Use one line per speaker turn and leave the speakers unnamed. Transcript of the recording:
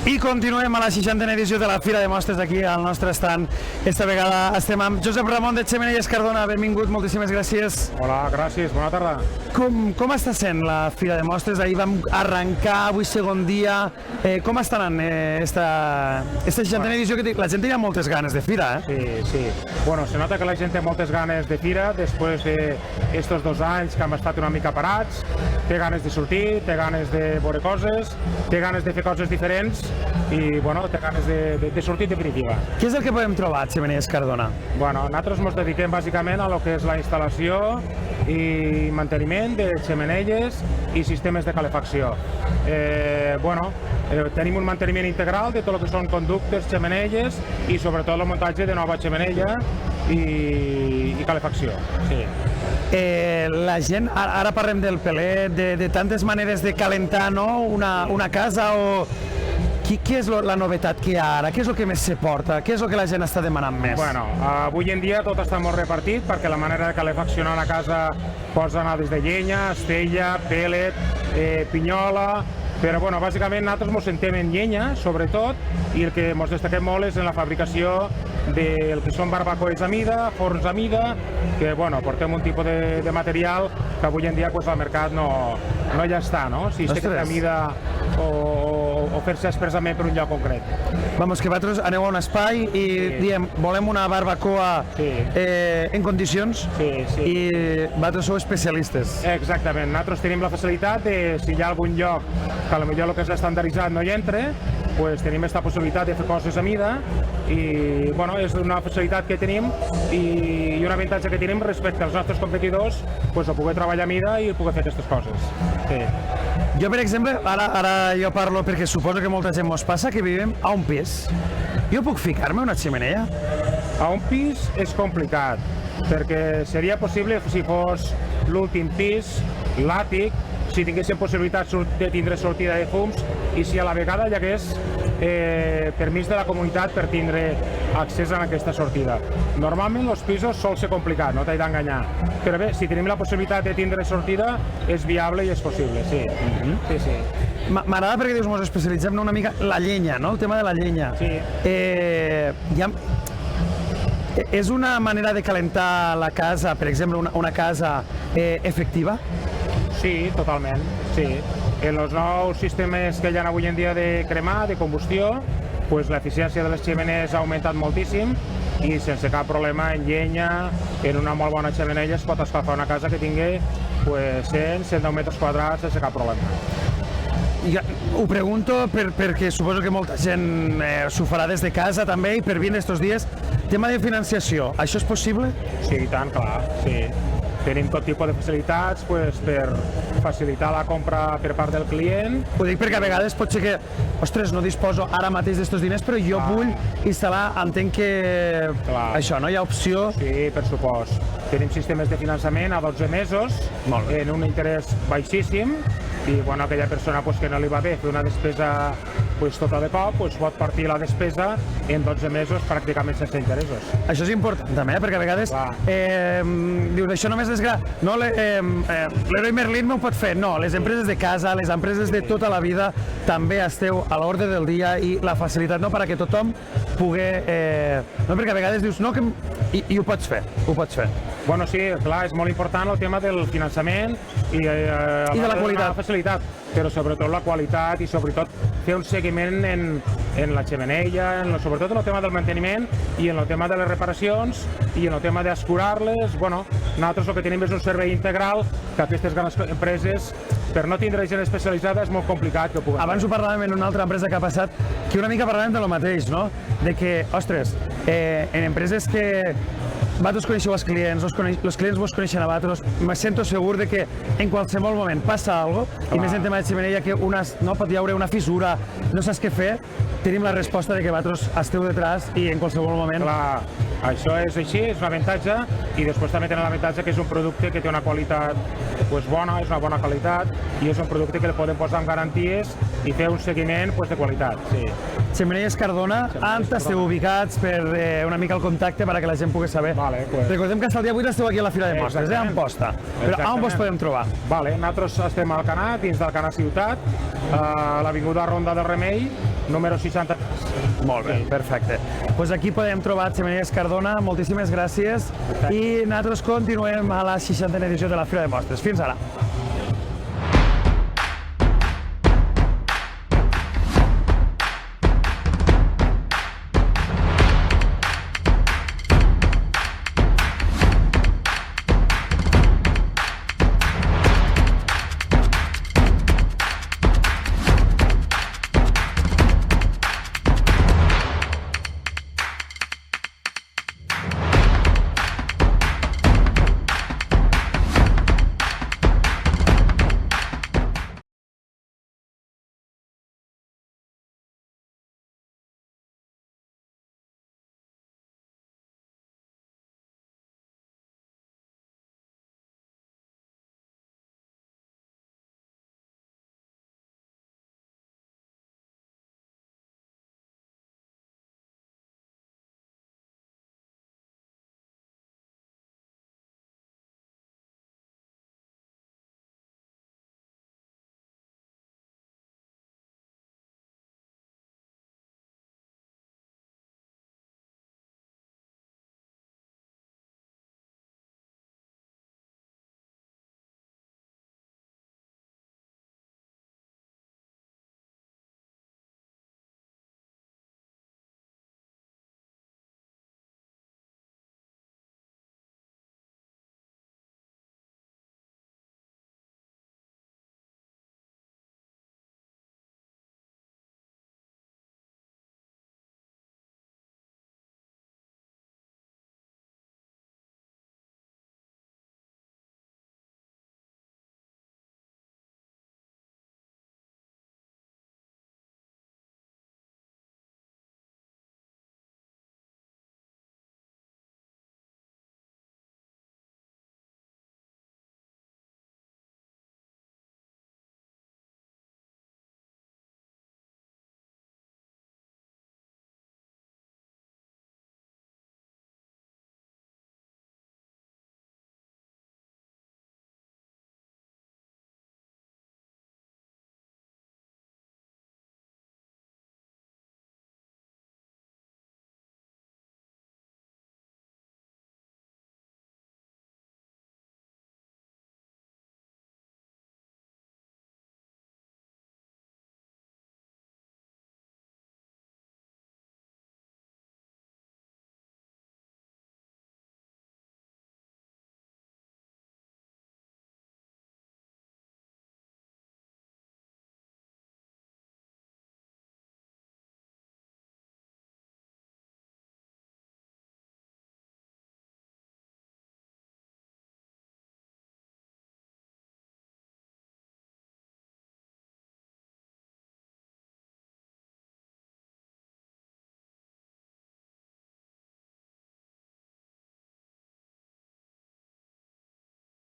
I continuem a la 60a edició de la Fira de Mostres aquí al nostre estand. Esta vegada estem amb Josep Ramon de Xemeneies Cardona. Benvingut, moltíssimes gràcies.
Hola, gràcies, bona tarda.
Com està sent la Fira de Mostres? Ahir vam arrencar, avui segon dia. Com està anant esta 60a edició? Que la gent tenia moltes ganes de fira,
eh? Sí. Bueno, se nota que la gent té moltes ganes de fira després d'estos 2 anys que hem estat una mica parats. Té ganes de sortir, té ganes de veure coses, té ganes de fer coses diferents i, bueno, té ganes de sortir en definitiva.
Què és el que podem trobar a Xemeneies Cardona?
Bueno, nosaltres ens dediquem bàsicament a lo que és la instal·lació i manteniment de xemeneies i sistemes de calefacció. Tenim un manteniment integral de tot el que són conductes, xemeneies i sobretot el muntatge de nova xemeneia i calefacció. Sí.
La gent, ara parlem del pelet, de tantes maneres de calentar, no? Una casa o... Què és la novetat que hi ha ara? Què és el que més se porta? Què és el que la gent està demanant més?
Bueno, avui en dia tot està molt repartit perquè la manera de calefaccionar la casa pots anar des de llenya, estella, pellet, pinyola, però bueno, bàsicament nosaltres ens centrem en llenya, sobretot, i el que ens destaquem molt és en la fabricació del que són barbacoes a mida, forns a mida, que bueno, portem un tipus de material que avui en dia pues, al mercat no ja està, no? Si es té a mida o fer-se expressament per un lloc concret.
Vamos, que vosaltres aneu a un espai i diem, volem una barbacoa en condicions i vosaltres sou especialistes.
Exactament, nosaltres tenim la facilitat de, si hi ha algun lloc que potser el que és estandarditzat no hi entra, pues tenim aquesta possibilitat de fer coses a mida i bueno, és una facilitat que tenim i un avantatge que tenim respecte als nostres competidors pues, a poder treballar a mida i poder fer aquestes coses. Sí.
Jo, per exemple, ara jo parlo perquè suposo que molta gent mos passa que vivim a un pis. Jo puc ficar-me una xemeneia?
A un pis és complicat, perquè seria possible si fos l'últim pis, l'àtic, si tinguéssim possibilitat de tindre sortida de fums i si a la vegada hi hagués permís de la comunitat per tindre accés a aquesta sortida. Normalment els pisos sol ser complicat, no t'he d'enganyar, però bé, si tenim la possibilitat de tindre sortida és viable i és possible, sí. Sí.
M'agrada perquè dius, ens especialitzem una mica la llenya, no? El tema de la llenya.
Sí.
És una manera de calentar la casa, per exemple, una casa efectiva?
Sí, totalment, sí. En els nous sistemes que hi ha avui en dia de cremar, de combustió, pues l'eficiència de les xemeneies ha augmentat moltíssim i sense cap problema en llenya, en una molt bona xemeneia es pot escalfar una casa que tingui pues, 100-110 metres quadrats sense cap problema.
Ho pregunto perquè suposo que molta gent s'ho farà des de casa també i per vindre estos dies. Tema de financiació, això és possible?
Sí, i tant, clar, sí. Tenim tot tipus de facilitats pues, per facilitar la compra per part del client.
Ho dic perquè a vegades pot ser que, ostres, no disposo ara mateix d'estos diners, però jo vull instal·lar, entenc que això, no? Hi ha opció?
Sí, per supost. Tenim sistemes de finançament a 12 mesos, en un interès baixíssim, i bueno, aquella persona pues, que no li va bé fer una despesa pues, tota de cop, pues, pot partir la despesa en 12 mesos pràcticament sense interessos.
Això és important també, perquè a vegades dius, això només és no, l'Heroi Merlin m'ho pot fer. No, les empreses de casa, les empreses de tota la vida també esteu a l'ordre del dia i la facilitat no, perquè tothom pugui... No, perquè a vegades dius, no, i ho pots fer,
Bueno, sí, clar, és molt important el tema del finançament i
de la qualitat.
La facilitat, però sobretot la qualitat i sobretot fer un seguiment en la xemeneia, sobretot en el tema del manteniment i en el tema de les reparacions i en el tema d'escurar-les. Bueno, nosaltres el que tenim és un servei integral que aquestes grans empreses, per no tindre gent especialitzada, és molt complicat que ho puguem fer.
Abans ho parlàvem en una altra empresa que ha passat, que una mica parlàvem de lo mateix, no? De que, ostres, en empreses que vosaltres coneixeu els clients, els clients vos coneixen a vosaltres, me sento segur de que en qualsevol moment passa alguna cosa, i més en tema de xemeneia que pot hi haure una fissura, no saps què fer, tenim la resposta de que vosaltres esteu detrás i en qualsevol moment...
Clar, això és així, és un avantatge, i després també tenen l'avantatge que és un producte que té una qualitat pues, bona, és una bona qualitat, i és un producte que li podem posar amb garanties i fer un seguiment pues, de qualitat, sí.
Xemeneies Cardona, on esteu ubicats per una mica el contacte perquè la gent pugui saber.
Vale, pues.
Recordem que fins al dia 8 esteu aquí a la Fira de Mostres, a Amposta. Però on vos podem trobar?
Vale, nosaltres estem al Canà, dins del Canà Ciutat, a l'avinguda Ronda del Remei, número 60.
Molt bé, perfecte. Doncs aquí podem trobar Xemeneies Cardona, moltíssimes gràcies i nosaltres continuem a la 60a edició de la Fira de Mostres. Fins ara.